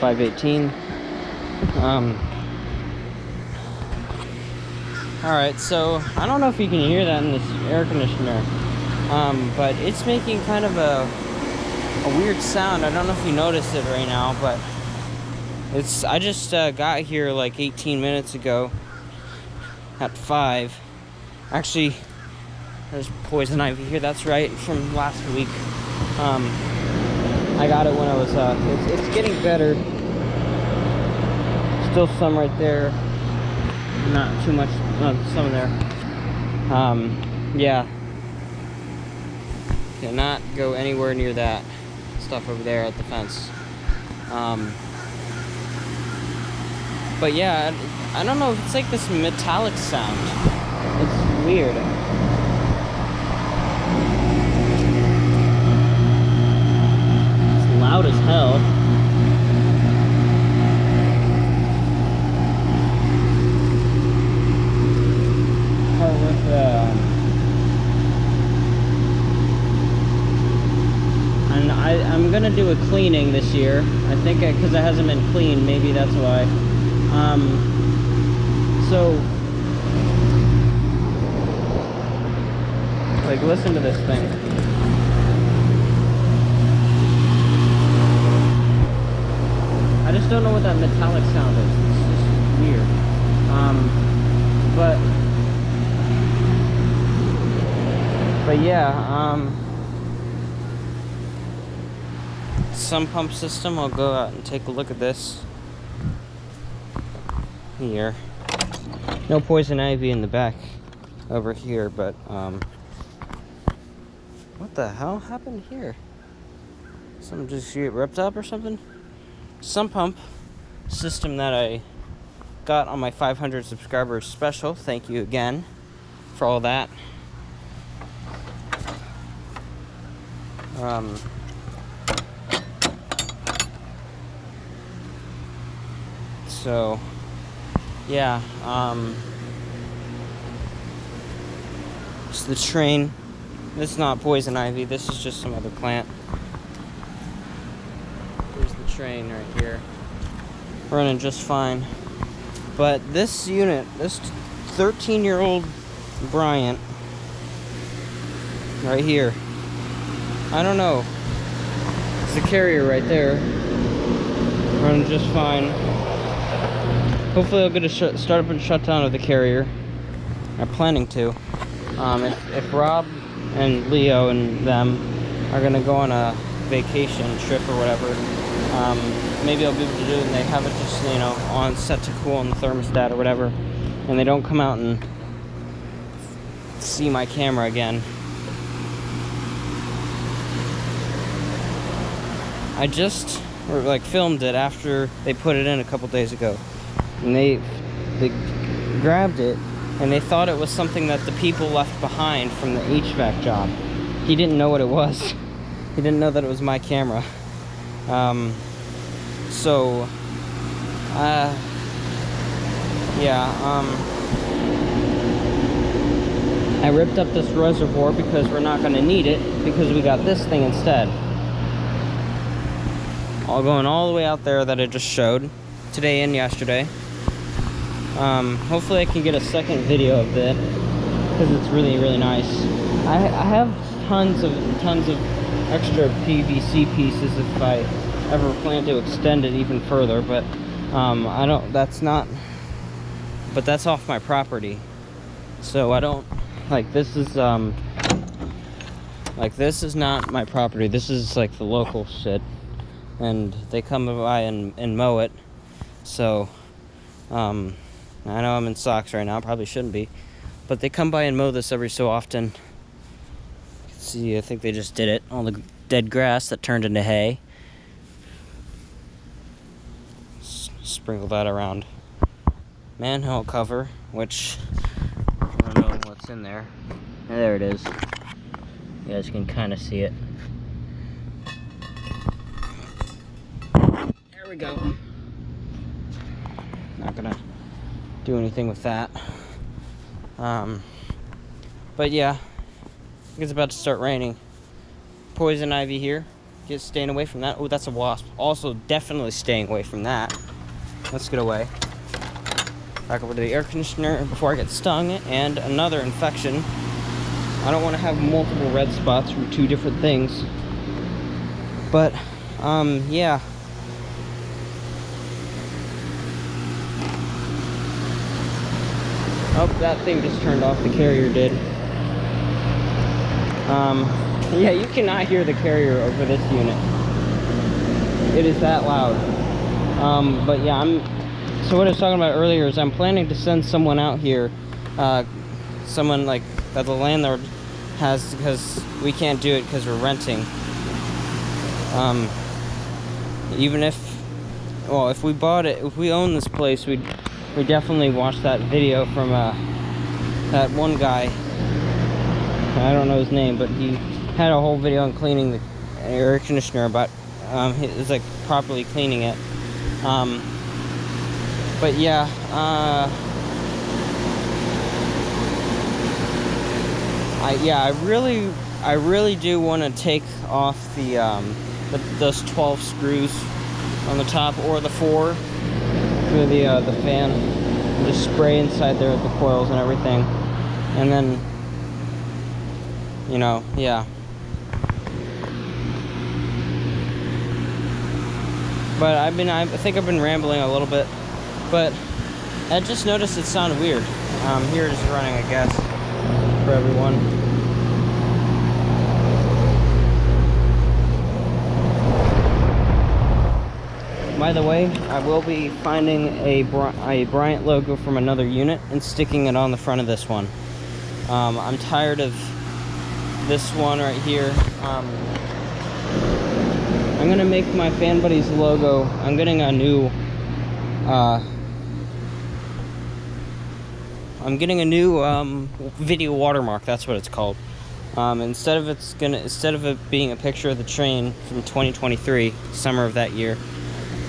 518. Alright, so I don't know if you can hear that in this air conditioner, but it's making kind of a weird sound. I don't know if you noticed it right now, but I just got here like 18 minutes ago at 5. Actually, there's poison ivy here. That's right, from last week. I got it when I was it's getting better. Still some right there, not too much, some there. Yeah, cannot go anywhere near that stuff over there at the fence. But yeah, I don't know, it's like this metallic sound. It's weird. It's loud as hell. And I'm gonna do a cleaning this year. I think because it hasn't been cleaned, maybe that's why. So, like, listen to this thing. I just don't know what that metallic sound is. It's just weird. But yeah, sump pump system. I'll go out and take a look at this here. No poison ivy in the back over here, but what the hell happened here? Something just get ripped up or something? Sump pump system that I got on my 500 subscribers special. Thank you again for all that. So yeah, it's the train. This is not poison ivy, this is just some other plant. There's the train right here, running just fine. But this unit, this 13-year-old Bryant right here, I don't know, it's the carrier right there, running just fine. Hopefully I'll get a start up and shut down of the carrier. I'm planning to. If Rob and Leo and them are gonna go on a vacation trip or whatever, maybe I'll be able to do it and they have it just, you know, on set to cool on the thermostat or whatever, and they don't come out and see my camera again. I just filmed it after they put it in a couple days ago. And they grabbed it, and they thought it was something that the people left behind from the HVAC job. He didn't know what it was. He didn't know that it was my camera. I ripped up this reservoir because we're not going to need it, because we got this thing instead. All going all the way out there that I just showed today and yesterday. Hopefully I can get a second video of it, because it's really, really nice. I have tons of extra PVC pieces if I ever plan to extend it even further, but but that's off my property, so I don't, this is not my property. This is like the local shit, and they come by and mow it. So I know I'm in socks right now, probably shouldn't be, but they come by and mow this every so often. You can see, I think they just did it. All the dead grass that turned into hay. Sprinkle that around. Manhole cover, which I don't know what's in there. And there it is. You guys can kind of see it. There we go. Not gonna do anything with that. But yeah, it's about to start raining. Poison ivy here. staying away from that. Oh, that's a wasp. Also, definitely staying away from that. Let's get away. Back over to the air conditioner before I get stung and another infection. I don't want to have multiple red spots from 2 different things. But, yeah. Oh, that thing just turned off. The carrier did. Yeah, you cannot hear the carrier over this unit. It is that loud. But yeah, so what I was talking about earlier is I'm planning to send someone out here, someone like that the landlord has, because we can't do it because we're renting. Even if we bought it, if we own this place, we definitely watched that video from that one guy. I don't know his name, but he had a whole video on cleaning the air conditioner, about it's like properly cleaning it. But yeah, I really do want to take off those 12 screws on the top, or the 4 for the fan, and just spray inside there with the coils and everything, and then, you know, yeah. But I think I've been rambling a little bit, but I just noticed it sounded weird. Here it is running, I guess, for everyone. By the way, I will be finding a Bryant logo from another unit and sticking it on the front of this one. I'm tired of this one right here. I'm gonna make my Fan Buddies logo. I'm getting a new video watermark. That's what it's called. Instead of it being a picture of the train from 2023, summer of that year,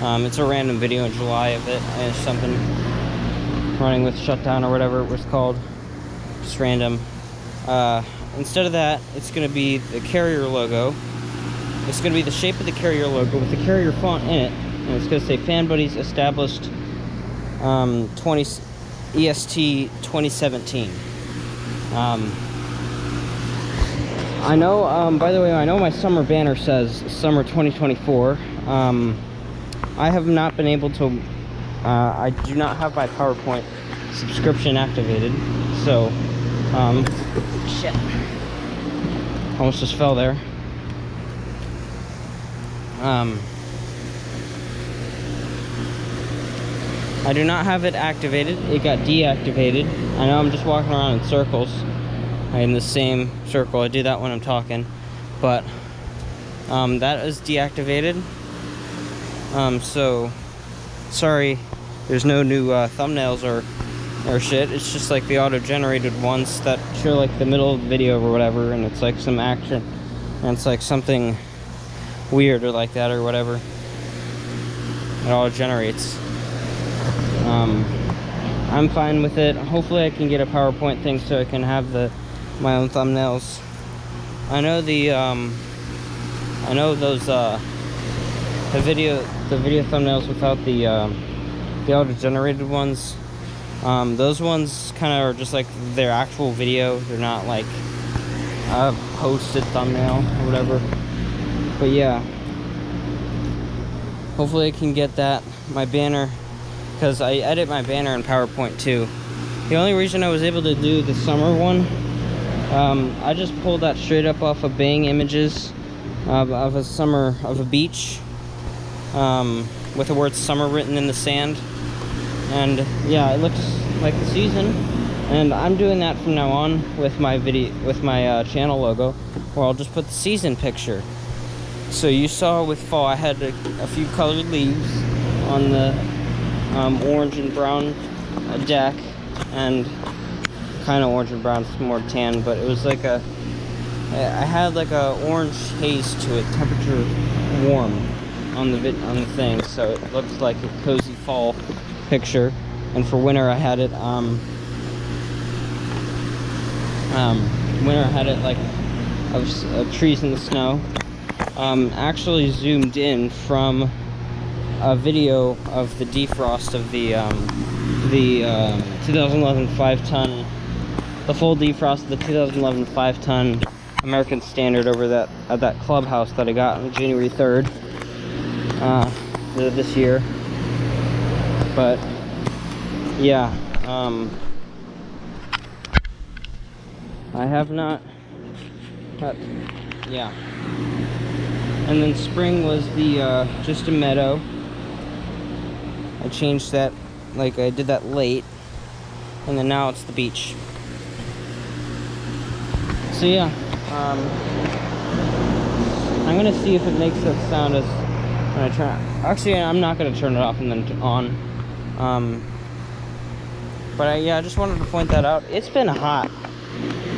it's a random video in July of it. Something running with shutdown or whatever it was called. Just random. Instead of that, it's gonna be the carrier logo. It's going to be the shape of the carrier logo with the carrier font in it, and it's going to say Fan Buddies established EST 2017. I know, by the way, I know my summer banner says summer 2024. I have not been able to, I do not have my PowerPoint subscription activated, so, shit. Almost just fell there. I do not have it activated. It got deactivated. I know I'm just walking around in circles, in the same circle. I do that when I'm talking, but that is deactivated. So sorry, there's no new thumbnails or shit. It's just like the auto-generated ones that show like the middle of the video or whatever, and it's like some action, and it's like something weird or like that or whatever. It all generates. I'm fine with it. Hopefully I can get a PowerPoint thing so I can have my own thumbnails. I know those the video thumbnails without the auto generated ones. Those ones kind of are just like their actual video. They're not like a posted thumbnail or whatever. But yeah, hopefully I can get my banner, because I edit my banner in PowerPoint too. The only reason I was able to do the summer one, I just pulled that straight up off of Bang Images of a beach with the word summer written in the sand, and yeah, it looks like the season. And I'm doing that from now on with my channel logo, where I'll just put the season picture. So you saw with fall, I had a few colored leaves on the orange and brown deck, and kind of orange and brown, it's more tan, but it was like I had like a orange haze to it, temperature warm on the thing, so it looks like a cozy fall picture. And for winter, I had it like of trees in the snow. actually zoomed in from a video of the defrost of the 2011 5-ton, the full defrost of the 2011 5-ton American Standard over at that clubhouse that I got on January 3rd this year. But yeah, I have not. Yeah. And then spring was the just a meadow. I changed that, like I did that late, and then now it's the beach. So yeah, I'm gonna see if it makes that sound as when I turn. Actually, I'm not gonna turn it off and then on. But yeah, I just wanted to point that out. It's been hot.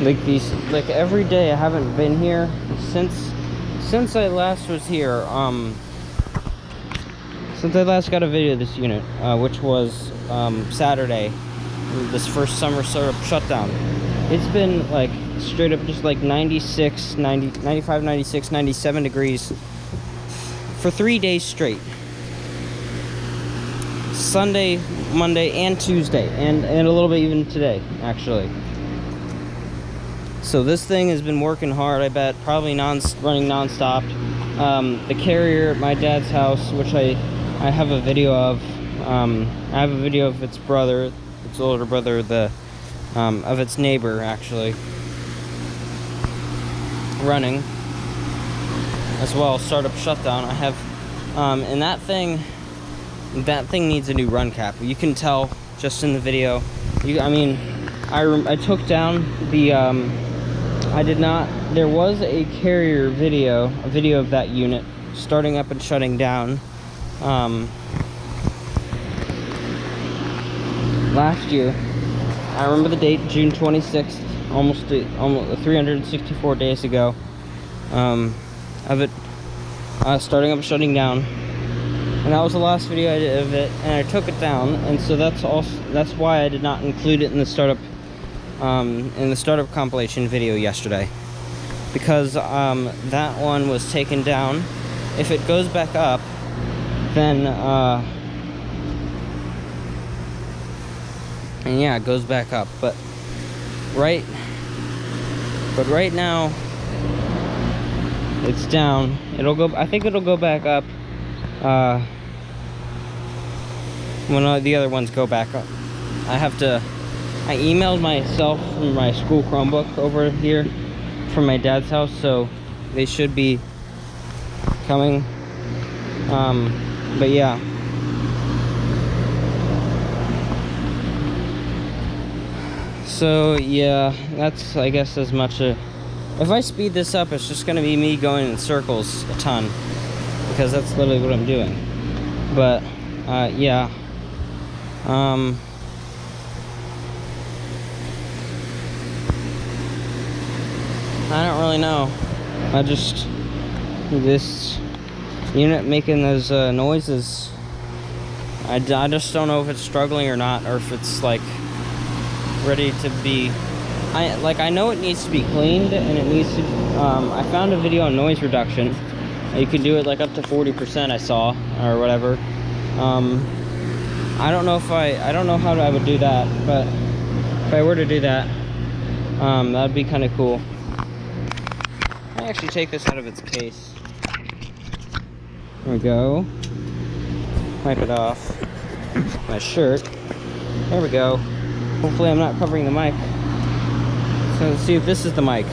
Like every day I haven't been here since I last was here. Since I last got a video of this unit, which was Saturday, this first summer sort of shutdown. It's been like straight up just like 96, 90, 95, 96, 97 degrees for 3 days straight. Sunday, Monday, and Tuesday, and a little bit even today, actually. So this thing has been working hard, I bet, probably running non-stop. The carrier at my dad's house, which I have a video of, I have a video of its brother, its older brother, of its neighbor, actually, running as well. Startup shutdown. I have, and that thing needs a new run cap. You can tell just in the video. I took down the, I did not, there was a carrier video, a video of that unit starting up and shutting down last year. I remember the date, June 26th, almost 364 days ago, of it starting up and shutting down. And that was the last video I did of it, and I took it down, and so that's why I did not include it in the startup compilation video yesterday, because that one was taken down. If it goes back up, then and yeah, it goes back up, but right now it's down. I think it'll go back up when the other ones go back up. I emailed myself from my school Chromebook over here from my dad's house, so they should be coming. But yeah. So yeah, that's, I guess, as much if I speed this up, it's just gonna be me going in circles a ton, because that's literally what I'm doing. But yeah, I don't really know. This unit making those noises, I just don't know if it's struggling or not, or if it's like ready to be. I know it needs to be cleaned, and it needs to. I found a video on noise reduction. You can do it like up to 40%. I saw, or whatever. I don't know how I would do that, but if I were to do that, that'd be kind of cool. I actually take this out of its case. There we go. Wipe it off. My shirt. There we go. Hopefully I'm not covering the mic. So let's see if this is the mic.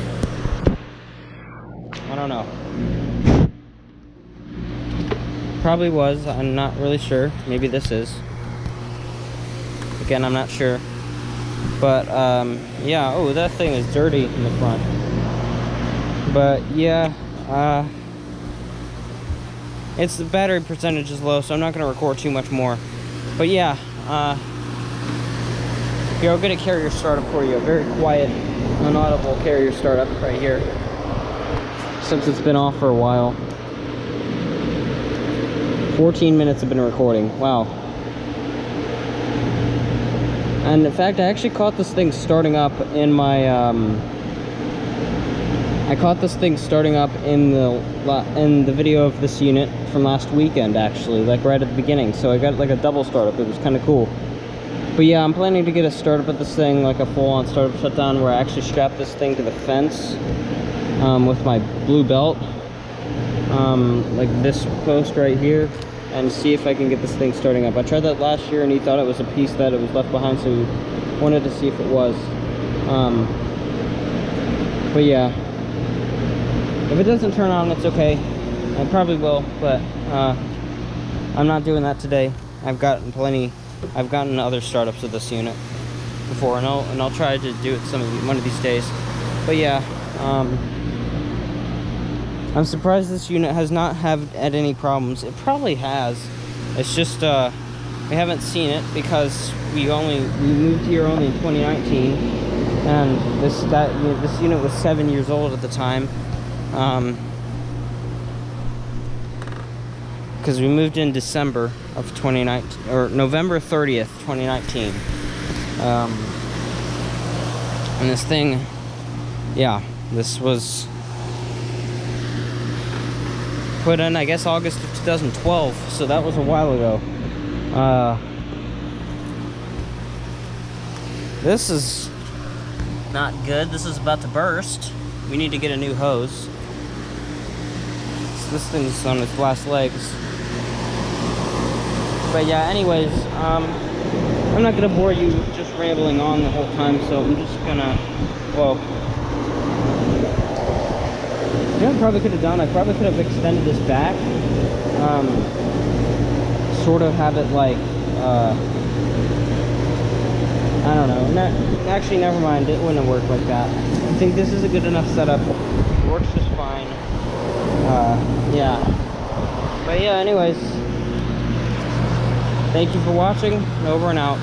I don't know. Probably was. I'm not really sure. Maybe this is. Again, I'm not sure. But yeah. Oh, that thing is dirty in the front. But yeah, it's the battery percentage is low, so I'm not going to record too much more. But yeah, here, I'll get a carrier startup for you. A very quiet, unaudible carrier startup right here, since it's been off for a while. 14 minutes have been recording. Wow. And in fact, I actually caught this thing starting up in my I caught this thing starting up in the in the video of this unit from last weekend, actually, like right at the beginning. So I got like a double startup. It was kind of cool. But yeah, I'm planning to get a startup at this thing, like a full-on startup shutdown, where I actually strap this thing to the fence with my blue belt, like this post right here, and see if I can get this thing starting up. I tried that last year and he thought it was a piece that it was left behind, so he wanted to see if it was. But yeah, if it doesn't turn on, it's okay. I probably will, but I'm not doing that today. I've gotten other startups of this unit before, and I'll try to do it one of these days. But yeah, I'm surprised this unit has not had any problems. It probably has. It's just we haven't seen it because we moved here only in 2019, and this unit was 7 years old at the time. Because we moved in December of 2019, or November 30th, 2019. And this thing, yeah, this was put in, I guess, August of 2012, so that was a while ago. This is not good. This is about to burst. We need to get a new hose. So this thing's on its last legs. But yeah, anyways, I'm not gonna bore you just rambling on the whole time, so I'm just gonna, well, you know what I probably could have done? I probably could have extended this back, sort of have it like, I don't know, actually never mind, it wouldn't have worked like that. I think this is a good enough setup. It works just fine. Yeah. But yeah, anyways, thank you for watching. Over and out.